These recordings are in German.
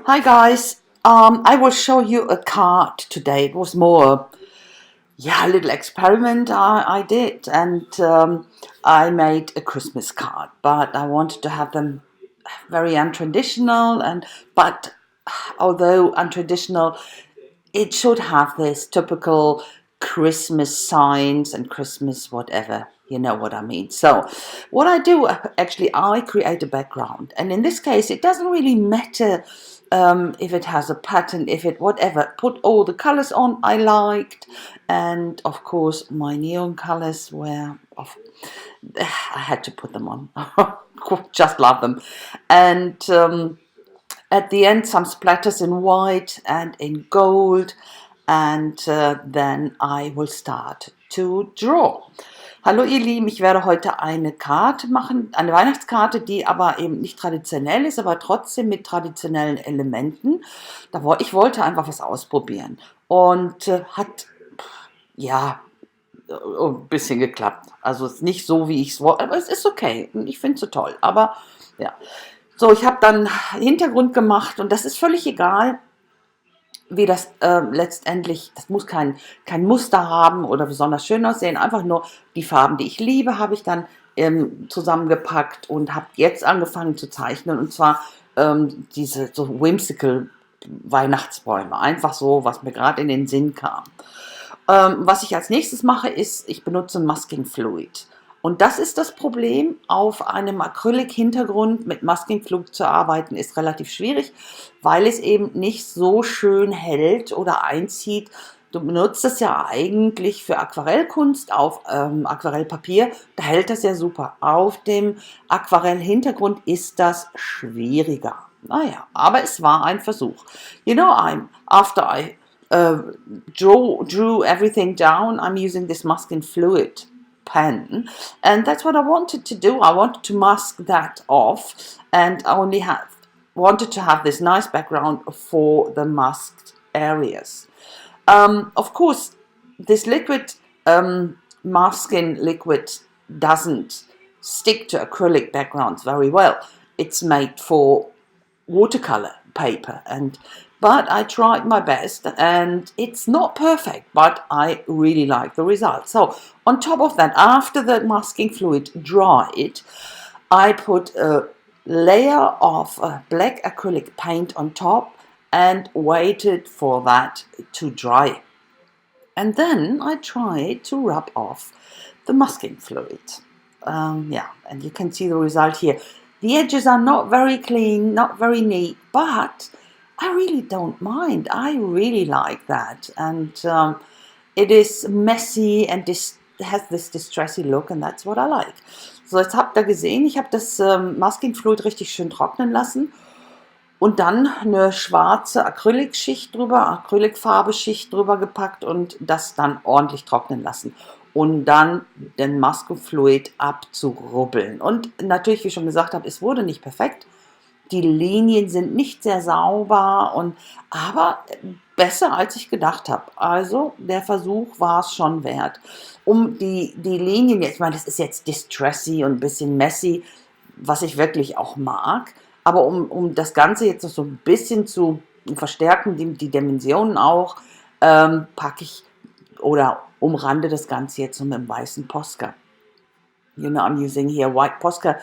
Hi guys, I will show you a card today. It was more, yeah, a little experiment I did, and I made a Christmas card, but I wanted to have them very untraditional, and but although untraditional, it should have this typical Christmas signs and Christmas whatever. You know what I mean. So, what I do actually, I create a background, and in this case, it doesn't really matter if it has a pattern, if it whatever. Put all the colors on I liked, and of course, my neon colors were of. I had to put them on. Just love them, and. At the end, some splatters in white and in gold, and then I will start to draw. Hallo ihr Lieben, ich werde heute eine Karte machen, eine Weihnachtskarte, die aber eben nicht traditionell ist, aber trotzdem mit traditionellen Elementen. Ich wollte einfach was ausprobieren und hat, ja, ein bisschen geklappt. Also es ist nicht so, wie ich es wollte, aber es ist okay. Ich finde es so toll, aber ja. So, ich habe dann Hintergrund gemacht und das ist völlig egal, wie das letztendlich, das muss kein Muster haben oder besonders schön aussehen, einfach nur die Farben, die ich liebe, habe ich dann zusammengepackt und habe jetzt angefangen zu zeichnen, und zwar diese so whimsical Weihnachtsbäume, einfach so, was mir gerade in den Sinn kam. Was ich als nächstes mache, ist, ich benutze Masking Fluid. Und das ist das Problem, auf einem Acrylic-Hintergrund mit Masking Fluid zu arbeiten, ist relativ schwierig, weil es eben nicht so schön hält oder einzieht. Du benutzt es ja eigentlich für Aquarellkunst auf Aquarellpapier, da hält das ja super. Auf dem Aquarellhintergrund ist das schwieriger. Naja, aber es war ein Versuch. You know, after I drew everything down, I'm using this masking fluid pen, and that's what I wanted to do. I wanted to mask that off, and I only wanted to have this nice background for the masked areas. Of course, this liquid masking liquid doesn't stick to acrylic backgrounds very well. It's made for watercolor paper, but I tried my best, and it's not perfect, but I really like the result. So on top of that, after the masking fluid dried, I put a layer of black acrylic paint on top and waited for that to dry. And then I tried to rub off the masking fluid. Yeah, and you can see the result here. The edges are not very clean, not very neat, but I really don't mind. I really like that. And it is messy and has this distressy look, and that's what I like. So, jetzt habt ihr gesehen, ich habe das Masking Fluid richtig schön trocknen lassen und dann eine schwarze Acrylic-Schicht drüber, Acrylic-Farbeschicht drüber gepackt und das dann ordentlich trocknen lassen. Und dann den Masking Fluid abzurubbeln. Und natürlich, wie ich schon gesagt habe, es wurde nicht perfekt. Die Linien sind nicht sehr sauber, aber besser als ich gedacht habe. Also der Versuch war es schon wert. Um die Linien, ich meine, das ist jetzt distressy und ein bisschen messy, was ich wirklich auch mag. Aber um das Ganze jetzt noch so ein bisschen zu verstärken, die Dimensionen auch, packe ich oder umrande das Ganze jetzt so mit einem weißen Posca. You know, I'm using here white Posca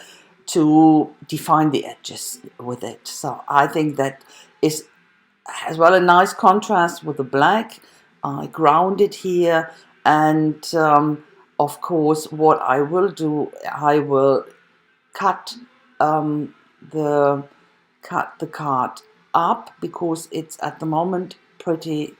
to define the edges with it. So I think that is as well a nice contrast with the black. I ground it here, and of course what I will do, I will cut the card up because it's at the moment pretty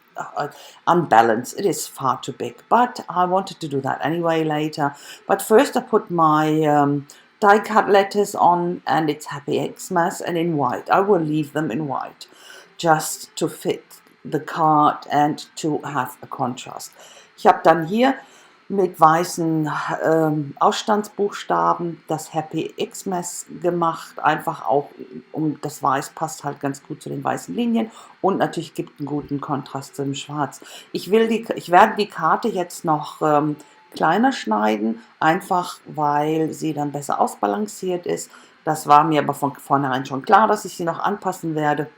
unbalanced. It is far too big, but I wanted to do that anyway later. But first I put my die cut letters on, and it's Happy Xmas, and in white. I will leave them in white just to fit the card and to have a contrast. Ich habe dann hier mit weißen Ausstandsbuchstaben das Happy Xmas gemacht, einfach auch, das Weiß passt halt ganz gut zu den weißen Linien und natürlich gibt einen guten Kontrast zu dem Schwarz. Ich werde die Karte jetzt noch kleiner schneiden, einfach weil sie dann besser ausbalanciert ist. Das war mir aber von vornherein schon klar, dass ich sie noch anpassen werde.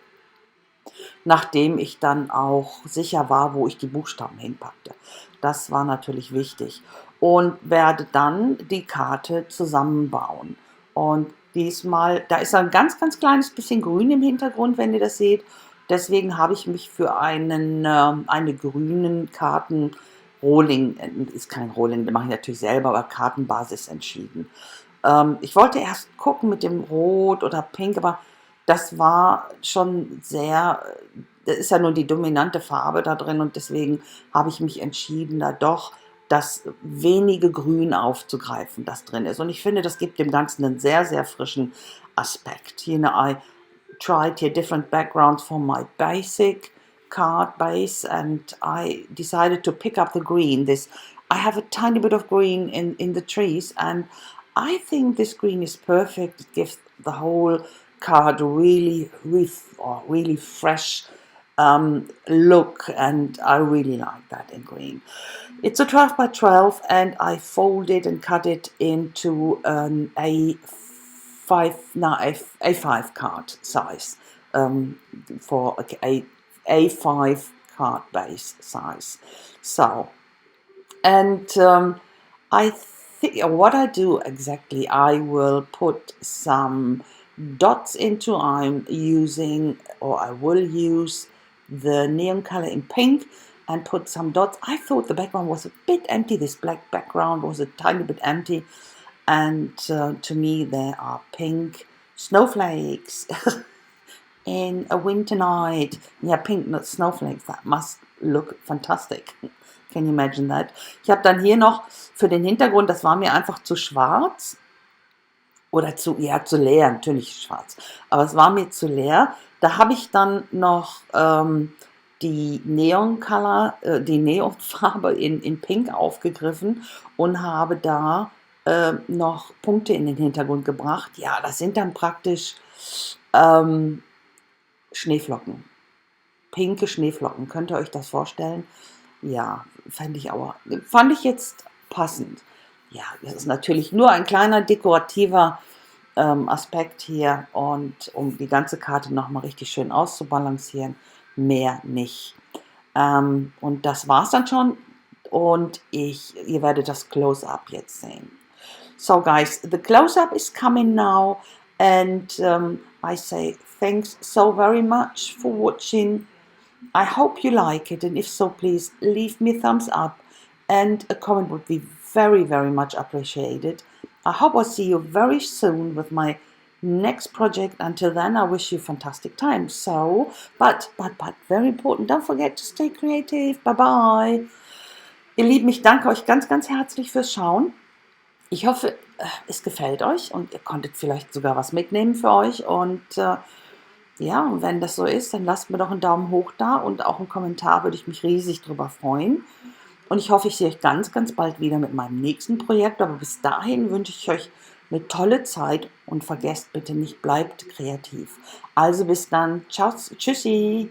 nachdem ich dann auch sicher war, wo ich die Buchstaben hinpackte. Das war natürlich wichtig. Und werde dann die Karte zusammenbauen. Und diesmal, da ist ein ganz, ganz kleines bisschen grün im Hintergrund, wenn ihr das seht. Deswegen habe ich mich für eine grünen Karten-Rohling, ist kein Rohling, den mache ich natürlich selber, aber Kartenbasis entschieden. Ich wollte erst gucken mit dem Rot oder Pink, aber das war schon sehr, das ist ja nur die dominante Farbe da drin und deswegen habe ich mich entschieden, da doch das wenige Grün aufzugreifen, das drin ist. Und ich finde, das gibt dem Ganzen einen sehr, sehr frischen Aspekt. You know, I tried here different backgrounds for my basic card base and I decided to pick up the green. I have a tiny bit of green in the trees and I think this green is perfect. It gives the whole card a really fresh look and I really like that in green. It's a 12 by 12 and I folded and cut it into an A5 card size for a A5 card base size. So, and I think what I do exactly, I will put some dots into, I will use the neon color in pink and put some dots. I thought the background was a bit empty, this black background was a tiny bit empty, and to me there are pink snowflakes in a winter night. Yeah, pink snowflakes, that must look fantastic. Can you imagine that? Ich habe dann hier noch für den Hintergrund, das war mir einfach zu schwarz oder zu leer, natürlich schwarz, aber es war mir zu leer. Da habe ich dann noch die die Neonfarbe in Pink aufgegriffen und habe da noch Punkte in den Hintergrund gebracht. Ja, das sind dann praktisch Schneeflocken. Pinke Schneeflocken. Könnt ihr euch das vorstellen? Ja, fand ich jetzt passend. Ja, das ist natürlich nur ein kleiner dekorativer Aspekt hier und um die ganze Karte nochmal richtig schön auszubalancieren, mehr nicht. Und das war's dann schon und ihr werdet das Close-Up jetzt sehen. So guys, the close-up is coming now and I say thanks so very much for watching. I hope you like it and if so, please leave me a thumbs up and a comment would be very, very much appreciated. I hope I'll see you very soon with my next project. Until then, I wish you fantastic time. So, but, very important, don't forget to stay creative. Bye-bye. Ihr Lieben, ich danke euch ganz, ganz herzlich fürs Schauen. Ich hoffe, es gefällt euch und ihr konntet vielleicht sogar was mitnehmen für euch. Und ja, und wenn das so ist, dann lasst mir doch einen Daumen hoch da und auch einen Kommentar, würde ich mich riesig drüber freuen. Und ich hoffe, ich sehe euch ganz, ganz bald wieder mit meinem nächsten Projekt. Aber bis dahin wünsche ich euch eine tolle Zeit und vergesst bitte nicht, bleibt kreativ. Also bis dann. Ciao, tschüssi.